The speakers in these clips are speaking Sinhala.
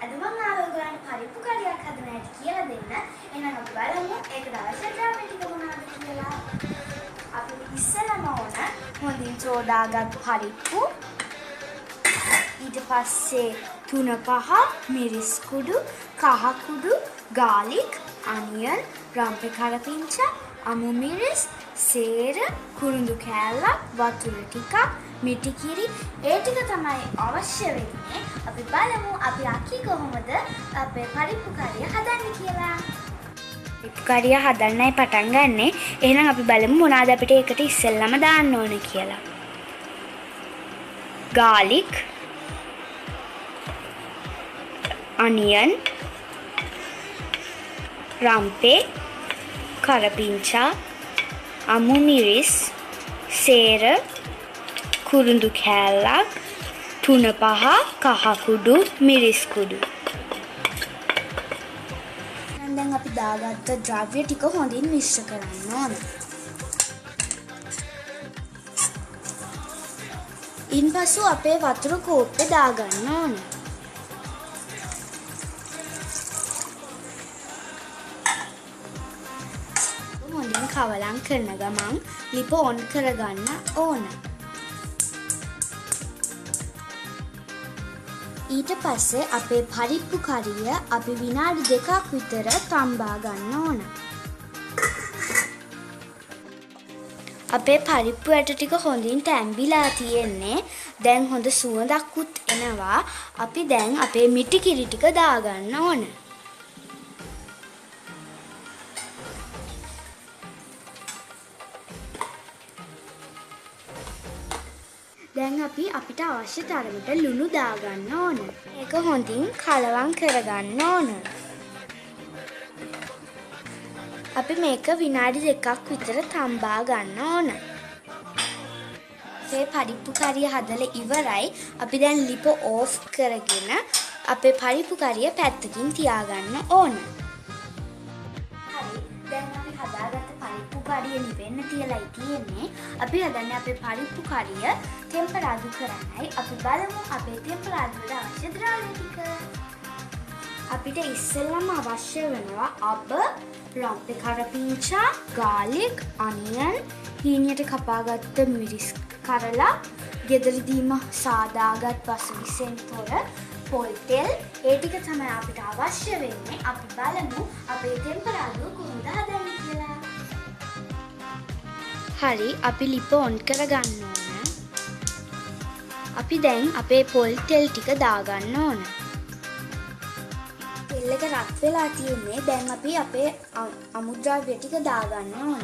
අද මම ආවෝගාන පරිප්පු කරියක් හදන හැටි කියලා දෙන්න. එහෙනම් අපි බලමු ඒකට අවශ්‍ය ද්‍රව්‍ය ටික මොනවද කියලා. අපි ඉස්සෙල්ලාම ඕන හොඳින් සෝදාගත් පරිප්පු. ඊට පස්සේ 3-5 මිරිස් කුඩු, කහ කුඩු, garlic, onion, රම්පේ කරපිංචා, අමු මිරිස්, සේර, කුරුඳු කෑල්ලක්, වතුර ටිකක්, මිටි කිරි ඒ ටික තමයි අවශ්‍ය වෙන්නේ. අපි බලමු අපි අකි කොහොමද අපේ පරිප්පු කරිය හදන්නේ කියලා. පරිප්පු කරිය හදන්නයි පටන් ගන්නෙ. එහෙනම් අපි බලමු මොනවාද අපිට ඒකට ඉස්සෙල්ලාම දාන්න ඕනේ කියලා. garlic, onion, රම්පේ කරපිංචා, අමු මිරිස්, සේර, කුරුඳු කෑල්ලක්, 3-5 කහ කුඩු, මිරිස් කුඩු. දැන් අපි දාගත්ත ද්‍රව්‍ය ටික හොඳින් මිශ්‍ර කරන්න ඕන. ඉන්පසු අපේ වතුර කෝප්පේ දාගන්න ඕන. හොඳින් කවලම් කරන ගමන් ලිප ඔන් කරගන්න ඕන. ඊට පස්සේ අපේ පරිප්පු කරිය අපි විනාඩි 2ක් විතර තම්බා ගන්න ඕන. අපේ පරිප්පු ඇට ටික හොඳින් තැම්බිලා තියෙන්නේ. දැන් හොඳ සුවඳක්කුත් එනවා. අපි දැන් අපේ මිටි කිරි ටික දාගන්න ඕන. දැන් අපි අපිට අවශ්‍ය තරමට ලුණු දාගන්න ඕන. ඒක හොඳින් කලවම් කරගන්න ඕන. අපි මේක විනාඩි 2ක් විතර තම්බා ගන්න ඕන. මේ පරිප්පු කරිය හදලා ඉවරයි. අපි දැන් ලිප ඕෆ් කරගෙන අපේ පරිප්පු කරිය පැත්තකින් තියාගන්න ඕන. හරි. දැන් අපි හදාගත්ත පරිප්පු කරිය නිවෙන්න තියලායි තියෙන්නේ. අපි හදන්නේ අපේ පරිප්පු කරිය ටෙම්පරාදු කරන්නයි. අපි බලමු අපේ ටෙම්පරාදුවට අවශ්‍ය ද්‍රව්‍ය ටික. අපිට ඉස්සෙල්ලාම අවශ්‍ය වෙනවා අබ, රම්පේ කරපිංචා, garlic, onion, හීනියට කපාගත්ත මිරිස් කරලා, ගෙදරදීම සාදාගත් පසුවිසෙන් තොර පොල් තෙල්. ඒ ටික තමයි අපිට අවශ්‍ය වෙන්නේ. අපි බලමු අපේ ටෙම්පරාදුව කොහොමද හදන්නේ කියලා. හරි, අපි ලිප ඔන් කරගන්න ඕන. අපි දැන් අපේ පොල් තෙල් ටික දාගන්න ඕන. තෙල් එක රත් වෙලා තියෙන්නේ. දැන් අපි අපේ අමුද්‍රව්‍ය ටික දාගන්න ඕන.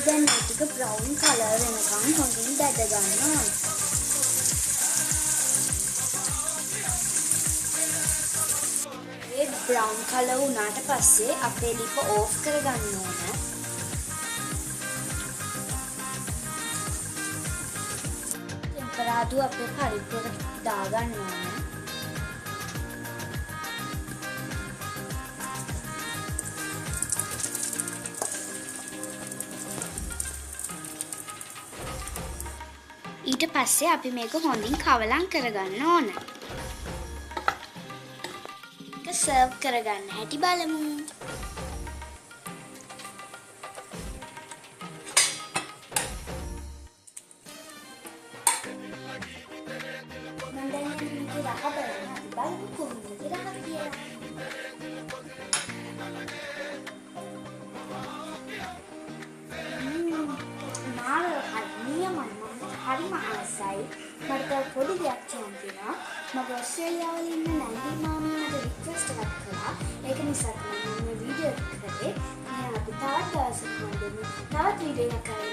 දැන් මේ ටික බ්‍රවුන් කලර් වෙනකන් හොඳින් දැද ගන්න ඕන. ඒ බ්‍රවුන් කලර් වුණාට පස්සේ අපේ ලිප ඕෆ් කරගන්න ඕන. ටෙම්පරාදු අපේ පරිප්පුවට දාගන්න ඕන. ඊට පස්සේ අපි මේක හොඳින් කවලම් කරගන්න ඕන. ඒක සර්ව් කරගන්න හැටි බලමු. මම දැන් මේක රහ බලන්න. අපි බලමු කොහොමද රහ කියලා. හරිම ආසයි. මට පොඩි දෙයක් කියන්න තියෙනවා. මම ඔස්ට්‍රේලියාවල ඉන්න නැන්ඩි මාමී මට රික්වෙස්ට් එකක් කළා. ඒක නිසා තමයි මම මේ වීඩියෝ එක කරේ. මම අපි තවත් දවසක තවත් වීඩියෝ එකක් කරලා